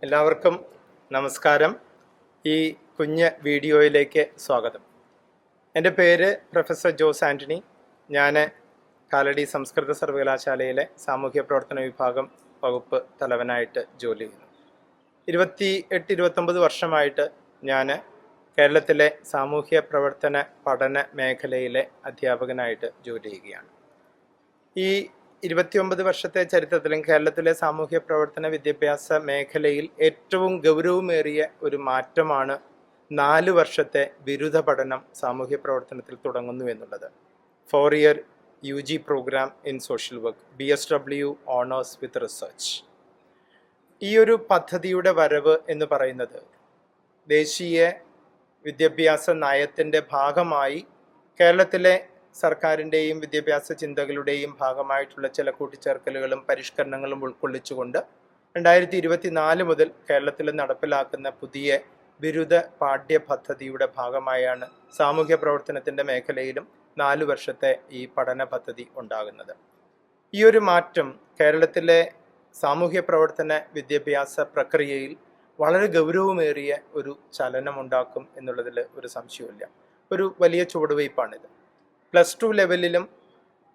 എല്ലാവർക്കും നമസ്കാരം. ഈ കുഞ്ഞ് വീഡിയോയിലേക്ക് സ്വാഗതം. എൻ്റെ പേര് പ്രൊഫസർ ജോസ് ആൻ്റണി. ഞാൻ കാലടി സംസ്കൃത സർവകലാശാലയിലെ സാമൂഹ്യ പ്രവർത്തന വിഭാഗം വകുപ്പ് തലവനായിട്ട് ജോലി ചെയ്യുന്നു. 28-29 വർഷമായിട്ട് ഞാൻ കേരളത്തിലെ സാമൂഹ്യ പ്രവർത്തന പഠന മേഖലയിലെ അധ്യാപകനായിട്ട് ജോലി ചെയ്യുകയാണ്. ഈ 29 വർഷത്തെ ചരിത്രത്തിലും കേരളത്തിലെ സാമൂഹ്യ പ്രവർത്തന വിദ്യാഭ്യാസ മേഖലയിൽ ഏറ്റവും ഗൗരവമേറിയ ഒരു മാറ്റമാണ് 4 വർഷത്തെ ബിരുദ പഠനം സാമൂഹ്യ പ്രവർത്തനത്തിൽ തുടങ്ങുന്നു എന്നുള്ളത്. 4-year UG programme in social work, BSW honours with research. ഈ ഒരു പദ്ധതിയുടെ വരവ് എന്ന് പറയുന്നത് ദേശീയ വിദ്യാഭ്യാസ നയത്തിൻ്റെ ഭാഗമായി കേരളത്തിലെ സർക്കാരിൻ്റെയും വിദ്യാഭ്യാസ ചിന്തകളുടെയും ഭാഗമായിട്ടുള്ള ചില കൂട്ടിച്ചേർക്കലുകളും പരിഷ്കരണങ്ങളും ഉൾക്കൊള്ളിച്ചുകൊണ്ട് 2024 മുതൽ കേരളത്തിൽ നടപ്പിലാക്കുന്ന പുതിയ ബിരുദ പാഠ്യപദ്ധതിയുടെ ഭാഗമായാണ് സാമൂഹ്യ പ്രവർത്തനത്തിൻ്റെ മേഖലയിലും 4 വർഷത്തെ ഈ പഠന പദ്ധതി ഉണ്ടാകുന്നത്. ഈ ഒരു മാറ്റം കേരളത്തിലെ സാമൂഹ്യ പ്രവർത്തന വിദ്യാഭ്യാസ പ്രക്രിയയിൽ വളരെ ഗൗരവമേറിയ ഒരു ചലനമുണ്ടാക്കും എന്നുള്ളതിൽ ഒരു സംശയമില്ല. ഒരു വലിയ ചുവടുവയ്പ്പാണിത്. +2 ലെവലിലും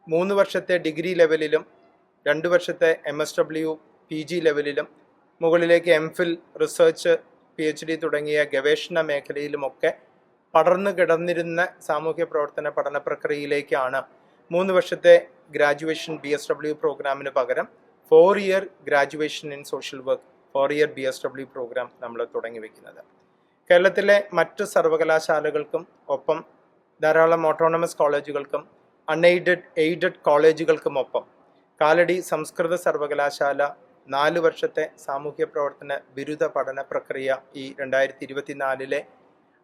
3 വർഷത്തെ ഡിഗ്രി ലെവലിലും 2 വർഷത്തെ MSW PG ലെവലിലും മുകളിലേക്ക് MPhil, റിസർച്ച്, PhD തുടങ്ങിയ ഗവേഷണ മേഖലയിലുമൊക്കെ പടർന്നു കിടന്നിരുന്ന സാമൂഹ്യ പ്രവർത്തന പഠന പ്രക്രിയയിലേക്കാണ് 3 വർഷത്തെ ഗ്രാജുവേഷൻ BSW പ്രോഗ്രാമിന് പകരം 4-year graduation in social work, 4-year BSW programme നമ്മൾ തുടങ്ങി വയ്ക്കുന്നത്. കേരളത്തിലെ മറ്റ് സർവകലാശാലകൾക്കും ഒപ്പം ധാരാളം ഓട്ടോണമസ് കോളേജുകൾക്കും എയ്ഡഡ് കോളേജുകൾക്കുമൊപ്പം കാലടി സംസ്കൃത സർവകലാശാല 4 വർഷത്തെ സാമൂഹ്യ പ്രവർത്തന ബിരുദ പഠന പ്രക്രിയ ഈ 2024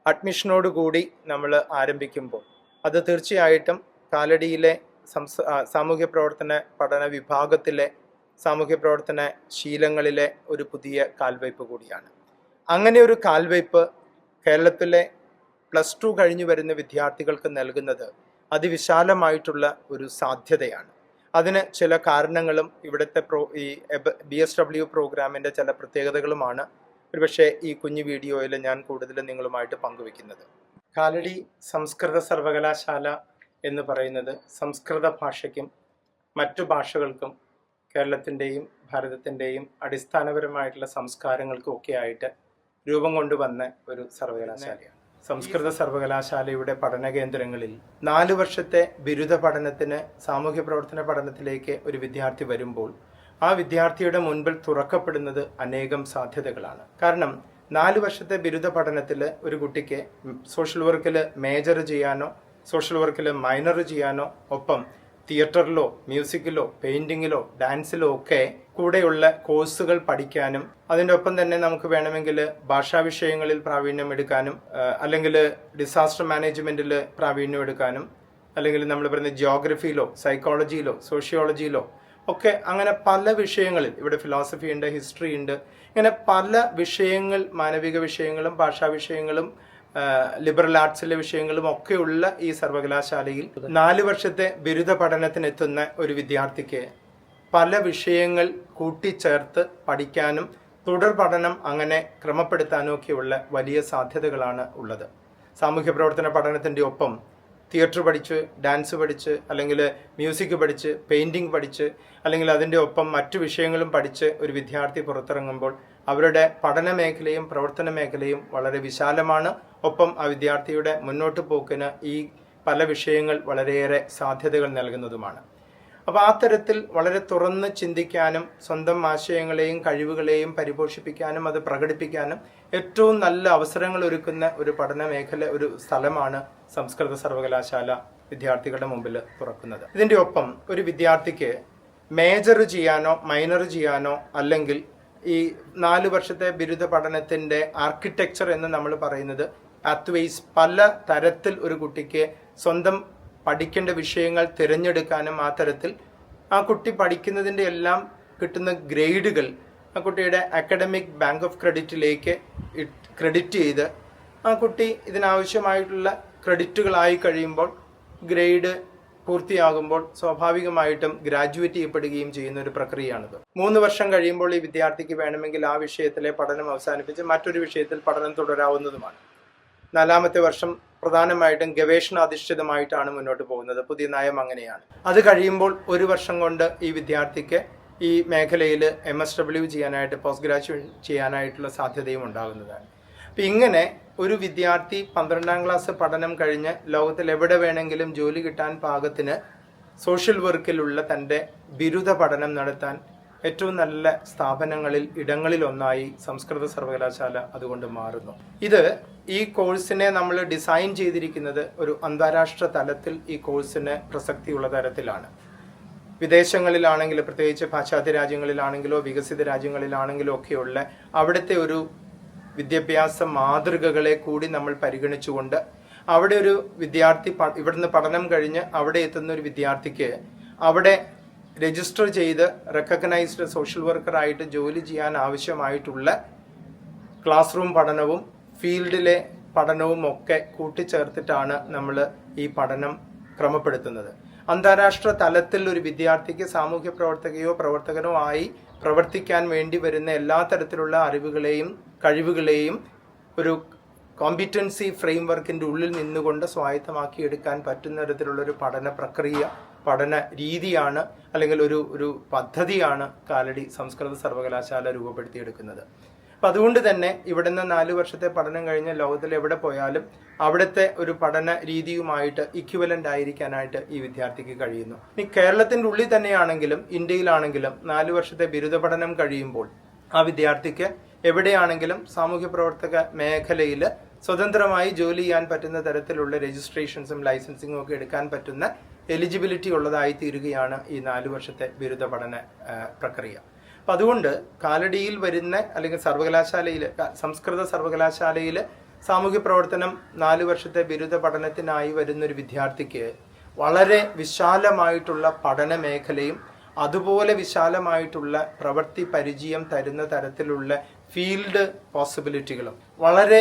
അഡ്മിഷനോടുകൂടി നമ്മൾ ആരംഭിക്കുമ്പോൾ അത് തീർച്ചയായിട്ടും കാലടിയിലെ സാമൂഹ്യ പ്രവർത്തന പഠന വിഭാഗത്തിലെ സാമൂഹ്യ പ്രവർത്തന ശീലങ്ങളിലെ ഒരു പുതിയ കാൽവയ്പ് കൂടിയാണ്. അങ്ങനെ ഒരു കാൽവയ്പ് കേരളത്തിലെ +2 കഴിഞ്ഞു വരുന്ന വിദ്യാർത്ഥികൾക്ക് നൽകുന്നത് അതിവിശാലമായിട്ടുള്ള ഒരു സാധ്യതയാണ്. അതിന് ചില കാരണങ്ങളും ഇവിടുത്തെ ഈ BSW പ്രോഗ്രാമിൻ്റെ ചില പ്രത്യേകതകളുമാണ് ഒരുപക്ഷെ ഈ കുഞ്ഞു വീഡിയോയിൽ ഞാൻ കൂടുതൽ നിങ്ങളുമായിട്ട് പങ്കുവയ്ക്കുന്നത്. കാലടി സംസ്കൃത സർവകലാശാല എന്ന് പറയുന്നത് സംസ്കൃത ഭാഷയ്ക്കും മറ്റു ഭാഷകൾക്കും കേരളത്തിൻ്റെയും ഭാരതത്തിൻ്റെയും അടിസ്ഥാനപരമായിട്ടുള്ള സംസ്കാരങ്ങൾക്കും ഒക്കെ ആയിട്ട് രൂപം കൊണ്ടുവന്ന ഒരു സർവകലാശാലയാണ്. സംസ്കൃത സർവകലാശാലയുടെ പഠന കേന്ദ്രങ്ങളിൽ 4 വർഷത്തെ ബിരുദ പഠനത്തിന് സാമൂഹ്യ പ്രവർത്തന പഠനത്തിലേക്ക് ഒരു വിദ്യാർത്ഥി വരുമ്പോൾ ആ വിദ്യാർത്ഥിയുടെ മുൻപിൽ തുറക്കപ്പെടുന്നത് അനേകം സാധ്യതകളാണ്. കാരണം 4 വർഷത്തെ ബിരുദ പഠനത്തിൽ ഒരു കുട്ടിക്ക് സോഷ്യൽ വർക്കിൽ മേജർ ചെയ്യാനോ സോഷ്യൽ വർക്കിൽ മൈനർ ചെയ്യാനോ ഒപ്പം തിയേറ്ററിലോ മ്യൂസിക്കിലോ പെയിൻറ്റിങ്ങിലോ ഡാൻസിലോ ഒക്കെ കൂടെയുള്ള കോഴ്സുകൾ പഠിക്കാനും അതിൻ്റെ ഒപ്പം തന്നെ നമുക്ക് വേണമെങ്കിൽ ഭാഷാ വിഷയങ്ങളിൽ പ്രാവീണ്യം എടുക്കാനും അല്ലെങ്കിൽ ഡിസാസ്റ്റർ മാനേജ്മെൻറ്റിൽ പ്രാവീണ്യം എടുക്കാനും അല്ലെങ്കിൽ നമ്മൾ പറയുന്ന ജിയോഗ്രഫിയിലോ സൈക്കോളജിയിലോ സോഷ്യോളജിയിലോ ഒക്കെ അങ്ങനെ പല വിഷയങ്ങളിൽ, ഇവിടെ ഫിലോസഫി ഉണ്ട്, ഹിസ്റ്ററി ഉണ്ട്, ഇങ്ങനെ പല വിഷയങ്ങൾ, മാനവിക വിഷയങ്ങളും ഭാഷാ വിഷയങ്ങളും ലിബറൽ ആർട്സിലെ വിഷയങ്ങളും ഒക്കെയുള്ള ഈ സർവകലാശാലയിൽ 4 വർഷത്തെ ബിരുദ പഠനത്തിനെത്തുന്ന ഒരു വിദ്യാർത്ഥിക്ക് പല വിഷയങ്ങൾ കൂട്ടിച്ചേർത്ത് പഠിക്കാനും തുടർ പഠനം അങ്ങനെ ക്രമപ്പെടുത്താനും ഒക്കെയുള്ള വലിയ സാധ്യതകളാണ് ഉള്ളത്. സാമൂഹ്യ പ്രവർത്തന പഠനത്തിൻ്റെ ഒപ്പം തിയേറ്റർ പഠിച്ച്, ഡാൻസ് പഠിച്ച്, അല്ലെങ്കിൽ മ്യൂസിക് പഠിച്ച്, പെയിൻറ്റിങ് പഠിച്ച്, അല്ലെങ്കിൽ അതിൻ്റെ ഒപ്പം മറ്റു വിഷയങ്ങളും പഠിച്ച് ഒരു വിദ്യാർത്ഥി പുറത്തിറങ്ങുമ്പോൾ അവരുടെ പഠന മേഖലയും പ്രവർത്തന മേഖലയും വളരെ വിശാലമാണ്. ഒപ്പം ആ വിദ്യാർത്ഥിയുടെ മുന്നോട്ട് പോക്കിന് ഈ പല വിഷയങ്ങൾ വളരെയേറെ സാധ്യതകൾ നൽകുന്നതുമാണ്. അപ്പോൾ ആ തരത്തിൽ വളരെ തുറന്ന് ചിന്തിക്കാനും സ്വന്തം ആശയങ്ങളെയും കഴിവുകളെയും പരിപോഷിപ്പിക്കാനും അത് പ്രകടിപ്പിക്കാനും ഏറ്റവും നല്ല അവസരങ്ങൾ ഒരുക്കുന്ന ഒരു പഠന മേഖല, ഒരു സ്ഥലമാണ് സംസ്കൃത സർവകലാശാല വിദ്യാർത്ഥികളുടെ മുമ്പിൽ തുറക്കുന്നത്. ഇതിൻ്റെ ഒപ്പം ഒരു വിദ്യാർത്ഥിക്ക് മേജർ ചെയ്യാനോ മൈനർ ചെയ്യാനോ അല്ലെങ്കിൽ ഈ 4 വർഷത്തെ ബിരുദ പഠനത്തിൻ്റെ ആർക്കിടെക്ചർ എന്ന് നമ്മൾ പറയുന്നത് പാത്വേസ്, പല തരത്തിൽ ഒരു കുട്ടിക്ക് സ്വന്തം പഠിക്കേണ്ട വിഷയങ്ങൾ തിരഞ്ഞെടുക്കാനും ആ തരത്തിൽ ആ കുട്ടി പഠിക്കുന്നതിൻ്റെ എല്ലാം കിട്ടുന്ന ഗ്രേഡുകൾ ആ കുട്ടിയുടെ അക്കാഡമിക് ബാങ്ക് ഓഫ് ക്രെഡിറ്റിലേക്ക് ക്രെഡിറ്റ് ചെയ്ത് ആ കുട്ടി ഇതിനാവശ്യമായിട്ടുള്ള ക്രെഡിറ്റുകളായി കഴിയുമ്പോൾ ഗ്രേഡ് പൂർത്തിയാകുമ്പോൾ സ്വാഭാവികമായിട്ടും ഗ്രാജുവേറ്റ് ചെയ്യപ്പെടുകയും ചെയ്യുന്ന ഒരു പ്രക്രിയയാണിത്. 3 വർഷം കഴിയുമ്പോൾ ഈ വിദ്യാർത്ഥിക്ക് വേണമെങ്കിൽ ആ വിഷയത്തിലെ പഠനം അവസാനിപ്പിച്ച് മറ്റൊരു വിഷയത്തിൽ പഠനം തുടരാവുന്നതുമാണ്. 4ാമത്തെ വർഷം പ്രധാനമായിട്ടും ഗവേഷണാധിഷ്ഠിതമായിട്ടാണ് മുന്നോട്ട് പോകുന്നത്. പുതിയ നയം അങ്ങനെയാണ്. അത് കഴിയുമ്പോൾ 1 വർഷം കൊണ്ട് ഈ വിദ്യാർത്ഥിക്ക് ഈ മേഖലയിൽ MSW ചെയ്യാനായിട്ട്, പോസ്റ്റ് ഗ്രാജുവേഷൻ ചെയ്യാനായിട്ടുള്ള സാധ്യതയും ഉണ്ടാകുന്നതാണ്. അപ്പം ഇങ്ങനെ ഒരു വിദ്യാർത്ഥി 12ാം ക്ലാസ് പഠനം കഴിഞ്ഞ് ലോകത്തിൽ എവിടെ വേണമെങ്കിലും ജോലി കിട്ടാൻ പാകത്തിന് സോഷ്യൽ വർക്കിലുള്ള തൻ്റെ ബിരുദ പഠനം നടത്താൻ ഏറ്റവും നല്ല ഇടങ്ങളിലൊന്നായി സംസ്കൃത സർവകലാശാല അതുകൊണ്ട് മാറുന്നു. ഈ കോഴ്സിനെ നമ്മൾ ഡിസൈൻ ചെയ്തിരിക്കുന്നത് ഒരു അന്താരാഷ്ട്ര തലത്തിൽ ഈ കോഴ്സിന് പ്രസക്തിയുള്ള തരത്തിലാണ്. വിദേശങ്ങളിലാണെങ്കിലും, പ്രത്യേകിച്ച് പാശ്ചാത്യ രാജ്യങ്ങളിലാണെങ്കിലോ വികസിത രാജ്യങ്ങളിലാണെങ്കിലോ ഒക്കെയുള്ള അവിടുത്തെ ഒരു വിദ്യാഭ്യാസ മാതൃകകളെ കൂടി നമ്മൾ പരിഗണിച്ചുകൊണ്ട് അവിടെ ഒരു വിദ്യാർത്ഥി ഇവിടുന്ന് പഠനം കഴിഞ്ഞ് അവിടെ എത്തുന്ന ഒരു വിദ്യാർത്ഥിക്ക് അവിടെ രജിസ്റ്റർ ചെയ്ത് റെക്കഗ്നൈസ്ഡ് സോഷ്യൽ വർക്കറായിട്ട് ജോലി ചെയ്യാൻ ആവശ്യമായിട്ടുള്ള ക്ലാസ് റൂം പഠനവും ഫീൽഡിലെ പഠനവും ഒക്കെ കൂട്ടിച്ചേർത്തിട്ടാണ് നമ്മൾ ഈ പഠനം ക്രമപ്പെടുത്തുന്നത്. അന്താരാഷ്ട്ര തലത്തിൽ ഒരു വിദ്യാർത്ഥിക്ക് സാമൂഹ്യ പ്രവർത്തകയോ പ്രവർത്തകനോ ആയി പ്രവർത്തിക്കാൻ വേണ്ടി വരുന്ന എല്ലാ തരത്തിലുള്ള അറിവുകളെയും കഴിവുകളെയും ഒരു കോമ്പിറ്റൻസി ഫ്രെയിംവർക്കിൻ്റെ ഉള്ളിൽ നിന്നുകൊണ്ട് സ്വായത്തമാക്കിയെടുക്കാൻ പറ്റുന്ന തരത്തിലുള്ളൊരു പഠന പ്രക്രിയ, പഠന രീതിയാണ് അല്ലെങ്കിൽ ഒരു പദ്ധതിയാണ് കാലടി സംസ്കൃത സർവകലാശാല രൂപപ്പെടുത്തിയെടുക്കുന്നത്. അപ്പം അതുകൊണ്ട് തന്നെ ഇവിടുന്ന് 4 വർഷത്തെ പഠനം കഴിഞ്ഞ് ലോകത്തിൽ എവിടെ പോയാലും അവിടുത്തെ ഒരു പഠന രീതിയുമായിട്ട് ഇക്വിവലൻ്റ് ആയിരിക്കാനായിട്ട് ഈ വിദ്യാർത്ഥിക്ക് കഴിയുന്നു. ഇനി കേരളത്തിൻ്റെ ഉള്ളിൽ തന്നെയാണെങ്കിലും ഇന്ത്യയിലാണെങ്കിലും 4 വർഷത്തെ ബിരുദ പഠനം കഴിയുമ്പോൾ ആ വിദ്യാർത്ഥിക്ക് എവിടെയാണെങ്കിലും സാമൂഹ്യ പ്രവർത്തക മേഖലയിൽ സ്വതന്ത്രമായി ജോലി ചെയ്യാൻ പറ്റുന്ന തരത്തിലുള്ള രജിസ്ട്രേഷൻസും ലൈസൻസിങ്ങും ഒക്കെ എടുക്കാൻ പറ്റുന്ന എലിജിബിലിറ്റി ഉള്ളതായി തീരുകയാണ് ഈ 4 വർഷത്തെ ബിരുദ പഠന പ്രക്രിയ. അപ്പം അതുകൊണ്ട് കാലടിയിൽ വരുന്ന അല്ലെങ്കിൽ സർവകലാശാലയിൽ, സംസ്കൃത സർവകലാശാലയിൽ സാമൂഹ്യ പ്രവർത്തനം 4 വർഷത്തെ ബിരുദ പഠനത്തിനായി വരുന്നൊരു വിദ്യാർത്ഥിക്ക് വളരെ വിശാലമായിട്ടുള്ള പഠന മേഖലയും അതുപോലെ വിശാലമായിട്ടുള്ള പ്രവൃത്തി പരിചയം തരുന്ന തരത്തിലുള്ള ഫീൽഡ് പോസിബിലിറ്റികളും വളരെ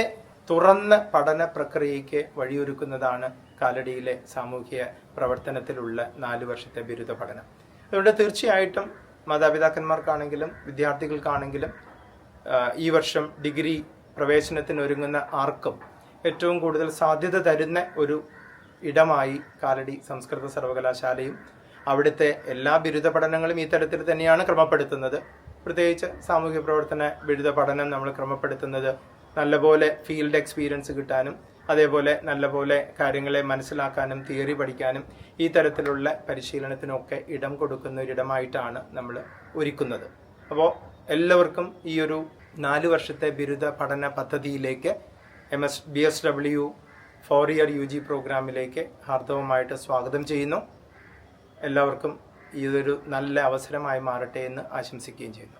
തുറന്ന പഠന പ്രക്രിയയ്ക്ക് വഴിയൊരുക്കുന്നതാണ് കാലടിയിലെ സാമൂഹ്യ പ്രവർത്തനത്തിലുള്ള 4 വർഷത്തെ ബിരുദ പഠനം. അതുകൊണ്ട് തീർച്ചയായിട്ടും മാതാപിതാക്കന്മാർക്കാണെങ്കിലും വിദ്യാർത്ഥികൾക്കാണെങ്കിലും ഈ വർഷം ഡിഗ്രി പ്രവേശനത്തിനൊരുങ്ങുന്ന ആർക്കും ഏറ്റവും കൂടുതൽ സാധ്യത തരുന്ന ഒരു ഇടമായി കാലടി സംസ്കൃത സർവകലാശാലയും അവിടുത്തെ എല്ലാ ബിരുദ പഠനങ്ങളും ഈ തരത്തിൽ തന്നെയാണ് ക്രമപ്പെടുത്തുന്നത്. പ്രത്യേകിച്ച് സാമൂഹ്യ പ്രവർത്തന ബിരുദ പഠനം നമ്മൾ ക്രമപ്പെടുത്തുന്നത് നല്ലപോലെ ഫീൽഡ് എക്സ്പീരിയൻസ് കിട്ടാനും അതേപോലെ നല്ലപോലെ കാര്യങ്ങളെ മനസ്സിലാക്കാനും തിയറി പഠിക്കാനും ഈ തരത്തിലുള്ള പരിശീലനത്തിനൊക്കെ ഇടം കൊടുക്കുന്ന ഒരിടമായിട്ടാണ് നമ്മൾ ഒരുക്കുന്നത്. അപ്പോൾ എല്ലാവർക്കും ഈ ഒരു 4 വർഷത്തെ ബിരുദ പഠന പദ്ധതിയിലേക്ക് BSW 4 ഇയർ UG പ്രോഗ്രാമിലേക്ക് ഹാർദവമായിട്ട് സ്വാഗതം ചെയ്യുന്നു. എല്ലാവർക്കും ഇതൊരു നല്ല അവസരമായി മാറട്ടെ എന്ന് ആശംസിക്കുകയും ചെയ്യുന്നു.